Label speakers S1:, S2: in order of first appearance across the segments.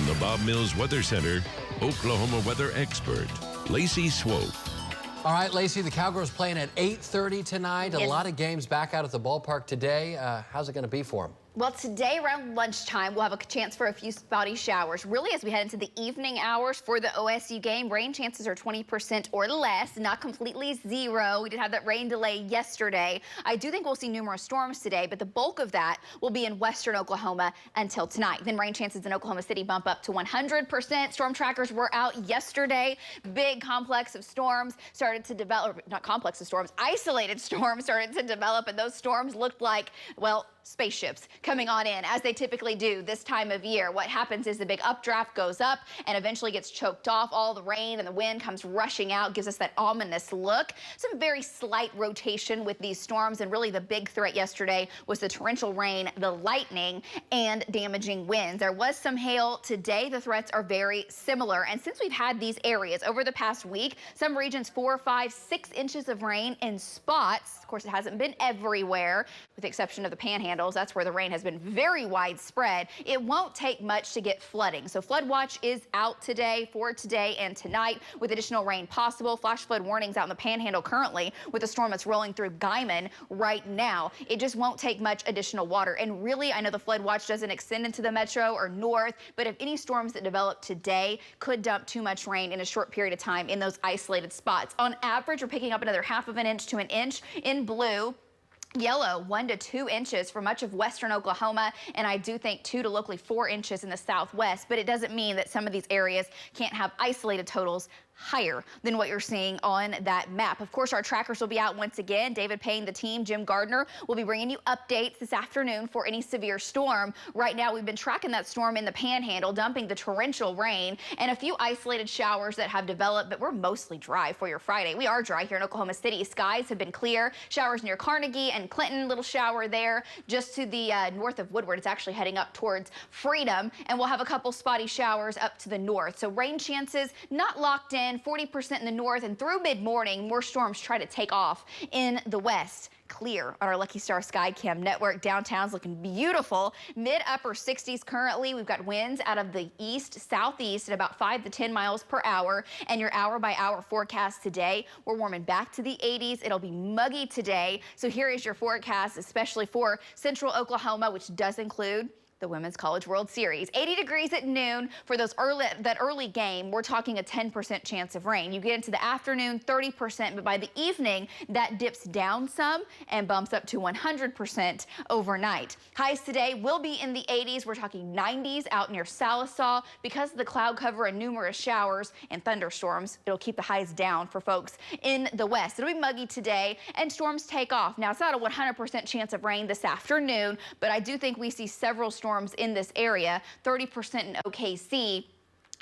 S1: the Bob Mills Weather Center, Oklahoma weather expert, Lacey Swope.
S2: All right, Lacey, the Cowgirls playing at 8:30 tonight.
S3: Yes.
S2: A lot of games back out at the ballpark today. How's it going to be for them?
S3: Well, today around lunchtime, we'll have a chance for a few spotty showers. Really, as we head into the evening hours for the OSU game, rain chances are 20% or less, not completely zero. We did have that rain delay yesterday. I do think we'll see numerous storms today, but the bulk of that will be in western Oklahoma until tonight. Then rain chances in Oklahoma City bump up to 100%. Storm trackers were out yesterday. Big complex of storms started to develop, not complex of storms, isolated storms started to develop, and those storms looked like, well, spaceships coming on in, as they typically do this time of year. What happens is the big updraft goes up and eventually gets choked off. All the rain and the wind comes rushing out, gives us that ominous look. Some very slight rotation with these storms, and really the big threat yesterday was the torrential rain, the lightning, and damaging winds. There was some hail today. The threats are very similar, and since we've had these areas over the past week, some regions 4, 5, 6 inches of rain in spots. Of course, it hasn't been everywhere, with the exception of the Panhandle. That's where the rain has been very widespread. It won't take much to get flooding. So flood watch is out today for today and tonight, with additional rain possible. Flash flood warnings out in the Panhandle currently, with a storm that's rolling through Guyman right now. It just won't take much additional water. And really, I know the flood watch doesn't extend into the metro or north, but if any storms that develop today could dump too much rain in a short period of time in those isolated spots. On average, we're picking up another ½ of an inch to an inch in blue. Yellow, 1 to 2 inches for much of western Oklahoma, and I do think 2 to locally 4 inches in the southwest, but it doesn't mean that some of these areas can't have isolated totals higher than what you're seeing on that map. Of course, our trackers will be out once again. David Payne, the team, Jim Gardner will be bringing you updates this afternoon for any severe storm. Right now, we've been tracking that storm in the Panhandle, dumping the torrential rain and a few isolated showers that have developed, but we're mostly dry for your Friday. We are dry here in Oklahoma City. Skies have been clear. Showers near Carnegie and Clinton, little shower there. Just to the north of Woodward, it's actually heading up towards Freedom, and we'll have a couple spotty showers up to the north. So rain chances not locked in. 40% in the north, and through mid-morning, more storms try to take off in the west. Clear on our Lucky Star Skycam network. Downtown's looking beautiful. Mid-upper 60s currently. We've got winds out of the east-southeast at about 5 to 10 miles per hour. And your hour-by-hour forecast today, we're warming back to the 80s. It'll be muggy today. So here is your forecast, especially for central Oklahoma, which does include the Women's College World Series. 80 degrees at noon for that early game. We're talking a 10% chance of rain. You get into the afternoon, 30%, but by the evening, that dips down some and bumps up to 100% overnight. Highs today will be in the 80s. We're talking 90s out near Salisaw. Because of the cloud cover and numerous showers and thunderstorms, it'll keep the highs down for folks in the west. It'll be muggy today, and storms take off. Now, it's not a 100% chance of rain this afternoon, but I do think we see several storms in this area, 30% in OKC.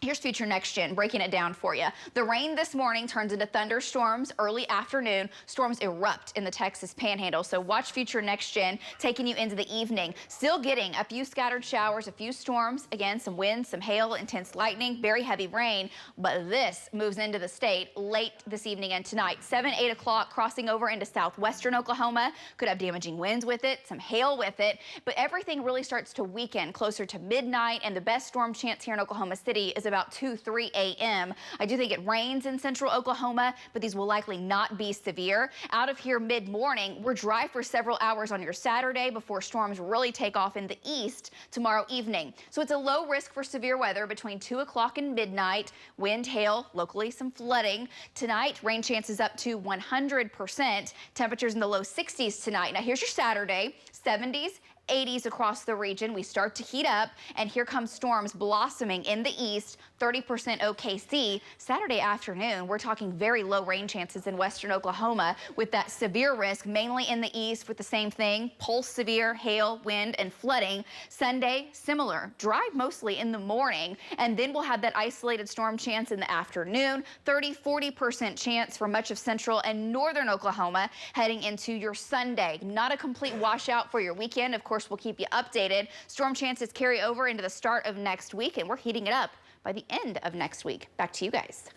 S3: Here's Future Next Gen, breaking it down for you. The rain this morning turns into thunderstorms early afternoon. Storms erupt in the Texas Panhandle. So watch Future Next Gen taking you into the evening. Still getting a few scattered showers, a few storms. Again, some wind, some hail, intense lightning, very heavy rain. But this moves into the state late this evening and tonight. 7, 8 o'clock, crossing over into southwestern Oklahoma. Could have damaging winds with it, some hail with it. But everything really starts to weaken closer to midnight. And the best storm chance here in Oklahoma City is about 2, 3 a.m. I do think it rains in central Oklahoma, but these will likely not be severe. Out of here mid-morning, we're dry for several hours on your Saturday before storms really take off in the east tomorrow evening. So it's a low risk for severe weather between 2 o'clock and midnight. Wind, hail, locally some flooding. Tonight, rain chances up to 100%. Temperatures in the low 60s tonight. Now here's your Saturday, 70s. 80s across the region. We start to heat up, and here comes storms blossoming in the east, 30% OKC. Saturday afternoon, we're talking very low rain chances in western Oklahoma, with that severe risk mainly in the east with the same thing, pulse severe, hail, wind, and flooding. Sunday, similar, dry mostly in the morning, and then we'll have that isolated storm chance in the afternoon, 30-40% chance for much of central and northern Oklahoma heading into your Sunday. Not a complete washout for your weekend. Of course, we'll keep you updated. Storm chances carry over into the start of next week, and we're heating it up by the end of next week. Back to you guys.